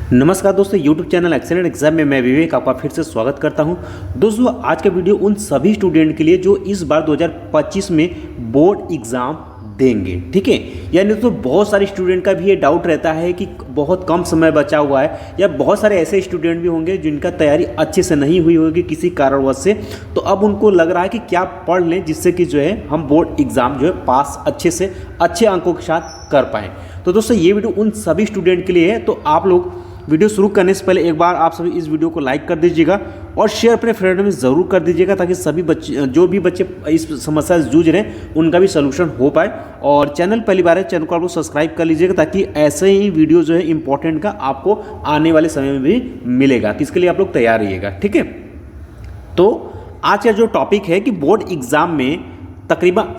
नमस्कार दोस्तों, YouTube channel excellent exam में मैं विवेक आपका फिर से स्वागत करता हूं। दोस्तों आज का वीडियो उन सभी स्टूडेंट के लिए जो इस बार 2025 में बोर्ड एग्ज़ाम देंगे, ठीक है। यानी तो बहुत सारे स्टूडेंट का भी ये डाउट रहता है कि बहुत कम समय बचा हुआ है, या बहुत सारे ऐसे स्टूडेंट भी होंगे जिनका तैयारी अच्छे से नहीं हुई होगी किसी कारणवश से, तो अब उनको लग रहा है कि क्या पढ़ लें जिससे कि जो है हम बोर्ड एग्ज़ाम जो है पास अच्छे से अच्छे अंकों के साथ कर पाएँ। तो दोस्तों ये वीडियो उन सभी स्टूडेंट के लिए है। तो आप लोग वीडियो शुरू करने से पहले एक बार आप सभी इस वीडियो को लाइक कर दीजिएगा और शेयर अपने फ्रेंड में ज़रूर कर दीजिएगा, ताकि सभी बच्चे जो भी बच्चे इस समस्या से जूझ रहे हैं उनका भी सलूशन हो पाए। और चैनल पहली बार है, चैनल को आप लोग सब्सक्राइब कर लीजिएगा, ताकि ऐसे ही वीडियो जो है इंपॉर्टेंट का आपको आने वाले समय में भी मिलेगा। तो इसके लिए आप लोग तैयार रहिएगा, ठीक है। तो आज का जो टॉपिक है कि बोर्ड एग्ज़ाम में तकरीबन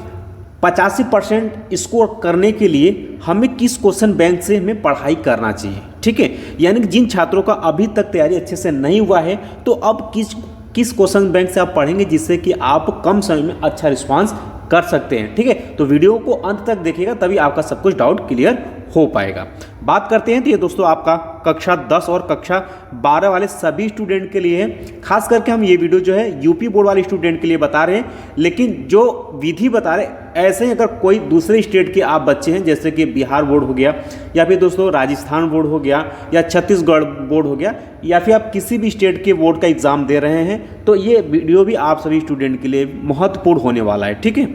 85% स्कोर करने के लिए हमें किस क्वेश्चन बैंक से हमें पढ़ाई करना चाहिए, ठीक है। यानी कि जिन छात्रों का अभी तक तैयारी अच्छे से नहीं हुआ है, तो अब किस क्वेश्चन बैंक से आप पढ़ेंगे जिससे कि आप कम समय में अच्छा रिस्पांस कर सकते हैं, ठीक है। तो वीडियो को अंत तक देखिएगा, तभी आपका सब कुछ डाउट क्लियर हो पाएगा। बात करते हैं तो ये दोस्तों आपका कक्षा 10 और कक्षा 12 वाले सभी स्टूडेंट के लिए है। खास करके हम ये वीडियो जो है यूपी बोर्ड वाले स्टूडेंट के लिए बता रहे हैं, लेकिन जो विधि बता रहे ऐसे ही अगर कोई दूसरे स्टेट के आप बच्चे हैं, जैसे कि बिहार बोर्ड हो गया, या फिर दोस्तों राजस्थान बोर्ड हो गया, या छत्तीसगढ़ बोर्ड हो गया, या फिर आप किसी भी स्टेट के बोर्ड का एग्ज़ाम दे रहे हैं, तो ये वीडियो भी आप सभी स्टूडेंट के लिए महत्वपूर्ण होने वाला है, ठीक है।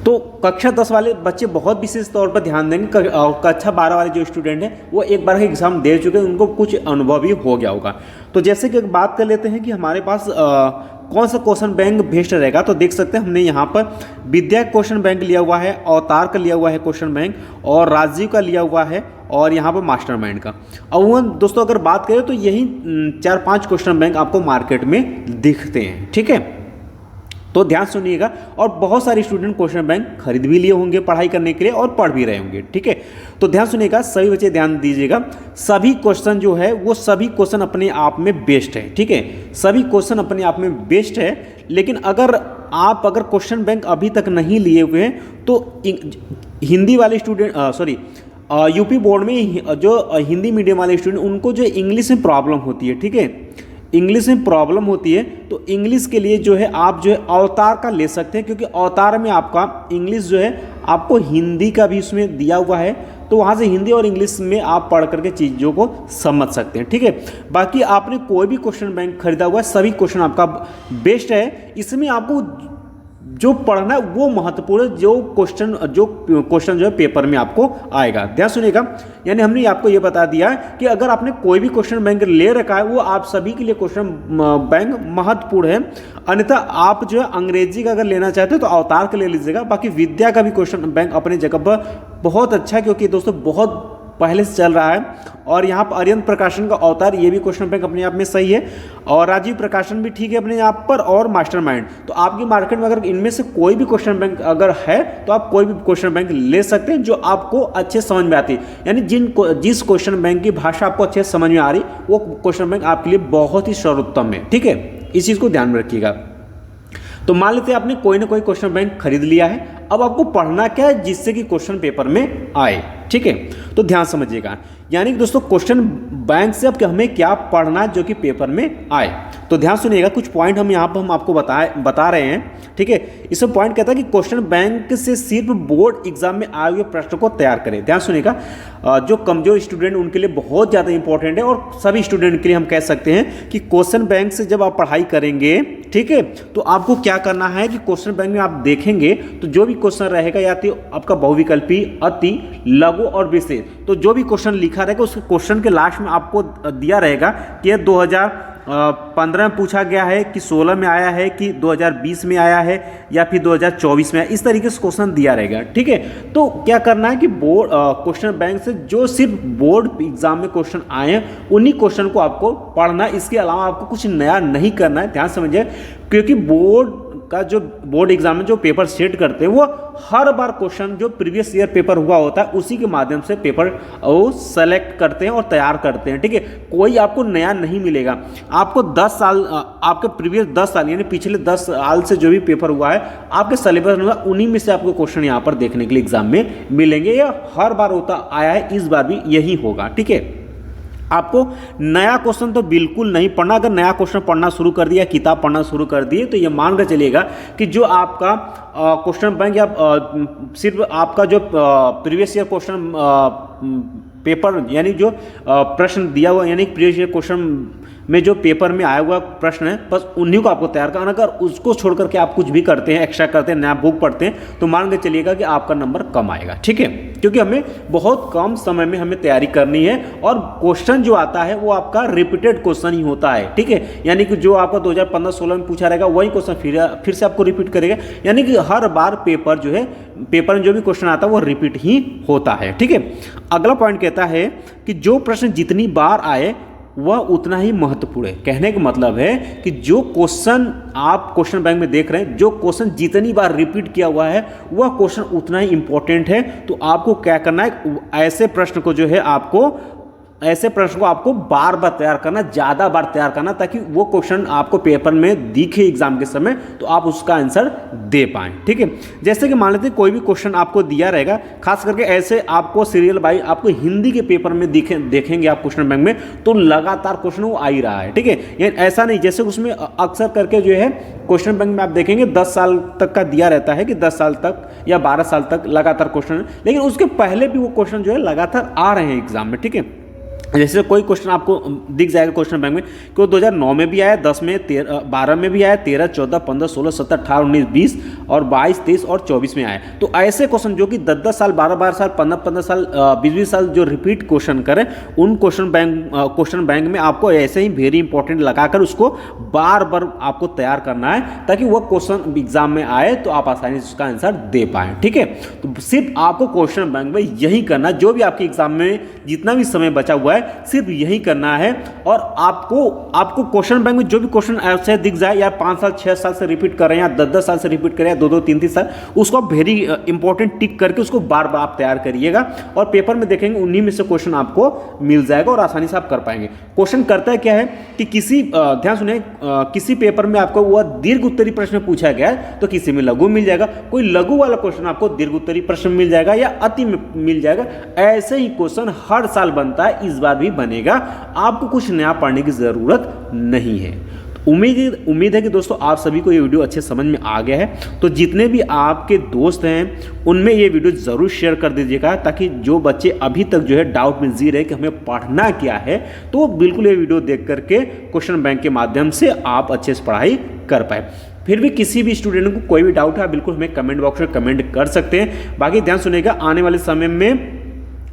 तो कक्षा 10 वाले बच्चे बहुत विशेष तौर पर ध्यान देंगे, और कक्षा 12 वाले जो स्टूडेंट हैं वो एक बार एग्ज़ाम दे चुके हैं, उनको कुछ अनुभव भी हो गया होगा। तो जैसे कि बात कर लेते हैं कि हमारे पास कौन सा क्वेश्चन बैंक बेस्ट रहेगा, तो देख सकते हैं हमने यहाँ पर विद्या क्वेश्चन बैंक लिया हुआ है, अवतार का लिया हुआ है क्वेश्चन बैंक, और राजीव का लिया हुआ है, और यहाँ पर मास्टरमाइंड का। अमूमन दोस्तों अगर बात करें तो यही 4-5 क्वेश्चन बैंक आपको मार्केट में दिखते हैं, ठीक है। तो ध्यान सुनिएगा, और बहुत सारे स्टूडेंट क्वेश्चन बैंक खरीद भी लिए होंगे पढ़ाई करने के लिए और पढ़ भी रहे होंगे, ठीक है। तो ध्यान सुनिएगा, सभी बच्चे ध्यान दीजिएगा। सभी क्वेश्चन जो है वो सभी क्वेश्चन अपने आप में बेस्ट है, ठीक है। सभी क्वेश्चन अपने आप में बेस्ट है, लेकिन अगर क्वेश्चन बैंक अभी तक नहीं लिए हुए हैं तो हिंदी वाले स्टूडेंट यूपी बोर्ड में जो हिंदी मीडियम वाले स्टूडेंट, उनको जो इंग्लिश में प्रॉब्लम होती है, ठीक है, इंग्लिश में प्रॉब्लम होती है, तो इंग्लिश के लिए जो है आप जो है अवतार का ले सकते हैं, क्योंकि अवतार में आपका इंग्लिश जो है आपको हिंदी का भी उसमें दिया हुआ है, तो वहाँ से हिंदी और इंग्लिश में आप पढ़ करके चीज़ों को समझ सकते हैं, ठीक है। बाकी आपने कोई भी क्वेश्चन बैंक खरीदा हुआ है, सभी क्वेश्चन आपका बेस्ट है। इसमें आपको जो पढ़ना है वो महत्वपूर्ण है, जो क्वेश्चन जो है पेपर में आपको आएगा। ध्यान सुनिएगा, यानी हमने आपको ये बता दिया कि अगर आपने कोई भी क्वेश्चन बैंक ले रखा है, वो आप सभी के लिए क्वेश्चन बैंक महत्वपूर्ण है। अन्यथा आप जो है अंग्रेजी का अगर लेना चाहते हो तो अवतार का ले लीजिएगा। बाकी विद्या का भी क्वेश्चन बैंक अपनी जगह पर बहुत अच्छा है, क्योंकि दोस्तों बहुत पहले से चल रहा है, और यहाँ पर अरिहंत प्रकाशन का अवतार ये भी क्वेश्चन बैंक अपने आप में सही है, और राजीव प्रकाशन भी ठीक है अपने आप पर, और मास्टरमाइंड। तो आपकी मार्केट में अगर इनमें से कोई भी क्वेश्चन बैंक अगर है, तो आप कोई भी क्वेश्चन बैंक ले सकते हैं जो आपको अच्छे समझ में आती है। यानी जिस क्वेश्चन बैंक की भाषा आपको अच्छे समझ में आ रही, वो क्वेश्चन बैंक आपके लिए बहुत ही सर्वोत्तम है, ठीक है। इस चीज़ को ध्यान में रखिएगा। तो मान लेते हैं आपने कोई ना कोई क्वेश्चन बैंक खरीद लिया है, अब आपको पढ़ना क्या है जिससे कि क्वेश्चन पेपर में आए, ठीक है। तो ध्यान समझिएगा, यानी कि दोस्तों क्वेश्चन बैंक से अब हमें क्या पढ़ना है जो कि पेपर में आए। तो ध्यान सुनिएगा, कुछ पॉइंट हम यहाँ पर आपको बता रहे हैं, ठीक है। इसमें पॉइंट कहता है कि क्वेश्चन बैंक से सिर्फ बोर्ड एग्जाम में आए हुए प्रश्न को तैयार करें। ध्यान सुनिएगा, जो कमजोर स्टूडेंट उनके लिए बहुत ज़्यादा इंपॉर्टेंट है, और सभी स्टूडेंट के लिए हम कह सकते हैं कि क्वेश्चन बैंक से जब आप पढ़ाई करेंगे, ठीक है, तो आपको क्या करना है कि क्वेश्चन बैंक में आप देखेंगे तो जो भी क्वेश्चन रहेगा, या तो आपका बहुविकल्पी, अति, लघु और विशेष, तो जो भी क्वेश्चन लिखा रहेगा उस क्वेश्चन के लास्ट में आपको दिया रहेगा कि 2015 में पूछा गया है, कि 16 में आया है, कि 2020 में आया है, या फिर 2024 में आया, इस तरीके से क्वेश्चन दिया रहेगा, ठीक है। तो क्या करना है कि बोर्ड क्वेश्चन बैंक से जो सिर्फ बोर्ड एग्जाम में क्वेश्चन आए हैं उन्हीं क्वेश्चन को आपको पढ़ना है, इसके अलावा आपको कुछ नया नहीं करना है। ध्यान समझिए, क्योंकि बोर्ड एग्जाम में जो पेपर सेट करते हैं वो हर बार क्वेश्चन जो प्रीवियस ईयर पेपर हुआ होता है उसी के माध्यम से पेपर वो सेलेक्ट करते हैं और तैयार करते हैं, ठीक है। कोई आपको नया नहीं मिलेगा। आपको 10 साल आपके प्रीवियस 10 साल यानी पिछले 10 साल से जो भी पेपर हुआ है आपके सिलेबस में उन्हीं में से आपको क्वेश्चन यहाँ पर देखने के लिए एग्जाम में मिलेंगे। यह हर बार होता आया है, इस बार भी यही होगा, ठीक है। आपको नया क्वेश्चन तो बिल्कुल नहीं पढ़ना। अगर नया क्वेश्चन पढ़ना शुरू कर दिया, किताब पढ़ना शुरू कर दिए, तो ये मान कर चलिएगा कि जो आपका क्वेश्चन बैंक या सिर्फ आपका जो प्रीवियस ईयर क्वेश्चन पेपर यानी जो प्रश्न दिया हुआ यानी प्रीवियस ईयर क्वेश्चन में जो पेपर में आया हुआ प्रश्न है, बस उन्हीं को आपको तैयार करना। अगर उसको छोड़ करके आप कुछ भी करते हैं, एक्स्ट्रा करते हैं, नया बुक पढ़ते हैं, तो मान के चलिएगा कि आपका नंबर कम आएगा। ठीक है, क्योंकि हमें बहुत कम समय में हमें तैयारी करनी है और क्वेश्चन जो आता है वो आपका रिपीटेड क्वेश्चन ही होता है। ठीक है, यानी कि जो आपका 2015-16 में पूछा रहेगा वही क्वेश्चन फिर से आपको रिपीट करेगा, यानी कि हर बार पेपर जो है, पेपर में जो भी क्वेश्चन आता है वो रिपीट ही होता है। ठीक है, अगला पॉइंट कहता है कि जो प्रश्न जितनी बार आए वह उतना ही महत्वपूर्ण है। कहने का मतलब है कि जो क्वेश्चन आप क्वेश्चन बैंक में देख रहे हैं, जो क्वेश्चन जितनी बार रिपीट किया हुआ है वह क्वेश्चन उतना ही इंपॉर्टेंट है। तो आपको क्या करना है, ऐसे प्रश्न को जो है ऐसे प्रश्न को आपको बार बार तैयार करना, ज़्यादा बार तैयार करना, ताकि वो क्वेश्चन आपको पेपर में दिखे एग्जाम के समय तो आप उसका आंसर दे पाएं। ठीक है, जैसे कि मान लेते हैं कोई भी क्वेश्चन आपको दिया रहेगा, खास करके ऐसे आपको सीरियल बाई आपको हिंदी के पेपर में देखेंगे आप क्वेश्चन बैंक में, तो लगातार क्वेश्चन वो आ ही रहा है। ठीक है, यानी ऐसा नहीं, जैसे उसमें अक्सर करके जो है क्वेश्चन बैंक में आप देखेंगे 10 साल तक का दिया रहता है कि 10 साल तक या 12 साल तक लगातार क्वेश्चन, लेकिन उसके पहले भी वो क्वेश्चन जो है लगातार आ रहे हैं एग्जाम में। ठीक है, जैसे कोई क्वेश्चन आपको दिख जाएगा क्वेश्चन बैंक में कि वो 2009 में भी आया, 10 में, 12 में भी आया, 13, 14, 15, 16, 17, 18, 19, 20 और 22, 23 और 24 में आए। तो ऐसे क्वेश्चन जो कि 10-10 साल, 12-12 साल, 15-15 साल, 20-20 साल जो रिपीट क्वेश्चन करें, उन क्वेश्चन बैंक में आपको ऐसे ही वेरी इंपॉर्टेंट लगाकर उसको बार बार आपको तैयार करना है, ताकि वह क्वेश्चन एग्जाम में आए तो आप आसानी से उसका आंसर दे पाएँ। ठीक है, तो सिर्फ आपको क्वेश्चन बैंक में यही करना, जो भी आपके एग्जाम में जितना भी समय बचा हुआ है सिर्फ यही करना है। और आपको क्वेश्चन बैंक में जो भी क्वेश्चन ऐसे दिख जाए, या 5 साल 6 साल से रिपीट कर रहे हैं, या 10-10 साल से रिपीट कर रहे हैं, 2-2, 3-3 साल, उसको आप वेरी इंपॉर्टेंट टिक करके उसको बार बार आप तैयार करिएगा और पेपर में देखेंगे उन्हीं में से क्वेश्चन आपको मिल जाएगा और आसानी से आप कर पाएंगे। क्वेश्चन करता है क्या है कि किसी ध्यान सुने, किसी पेपर में आपको वह दीर्घ उत्तरी प्रश्न पूछा गया है तो किसी में लघु मिल जाएगा, कोई लघु वाला क्वेश्चन आपको दीर्घ उत्तरी प्रश्न मिल जाएगा या अति में मिल जाएगा। ऐसे ही क्वेश्चन हर साल बनता है, इस बार भी बनेगा, आपको कुछ नया पढ़ने की जरूरत नहीं है। उम्मीद है कि दोस्तों आप सभी को ये वीडियो अच्छे समझ में आ गया है। तो जितने भी आपके दोस्त हैं उनमें ये वीडियो ज़रूर शेयर कर दीजिएगा, ताकि जो बच्चे अभी तक जो है डाउट में जी रहे कि हमें पढ़ना क्या है, तो बिल्कुल ये वीडियो देख करके क्वेश्चन बैंक के माध्यम से आप अच्छे से पढ़ाई कर पाए। फिर भी किसी भी स्टूडेंट को कोई भी डाउट है बिल्कुल हमें कमेंट बॉक्स में कमेंट कर सकते हैं। बाकी ध्यान सुनिएगा, आने वाले समय में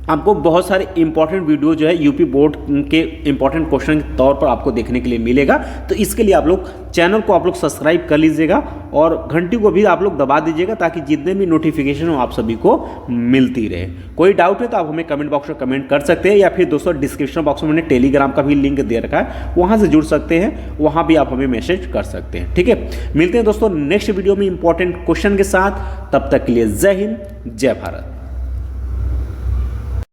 आपको बहुत सारे इंपॉर्टेंट वीडियो जो है यूपी बोर्ड के इंपॉर्टेंट क्वेश्चन के तौर पर आपको देखने के लिए मिलेगा। तो इसके लिए आप लोग चैनल को आप लोग सब्सक्राइब कर लीजिएगा और घंटी को भी आप लोग दबा दीजिएगा, ताकि जितने भी नोटिफिकेशन हो आप सभी को मिलती रहे। कोई डाउट है तो आप हमें कमेंट बॉक्स में कमेंट कर सकते हैं, या फिर दोस्तों डिस्क्रिप्शन बॉक्स में मैंने टेलीग्राम का भी लिंक दे रखा है, वहाँ से जुड़ सकते हैं, वहाँ भी आप हमें मैसेज कर सकते हैं। ठीक है, मिलते हैं दोस्तों नेक्स्ट वीडियो में इंपॉर्टेंट क्वेश्चन के साथ। तब तक के लिए जय हिंद, जय भारत।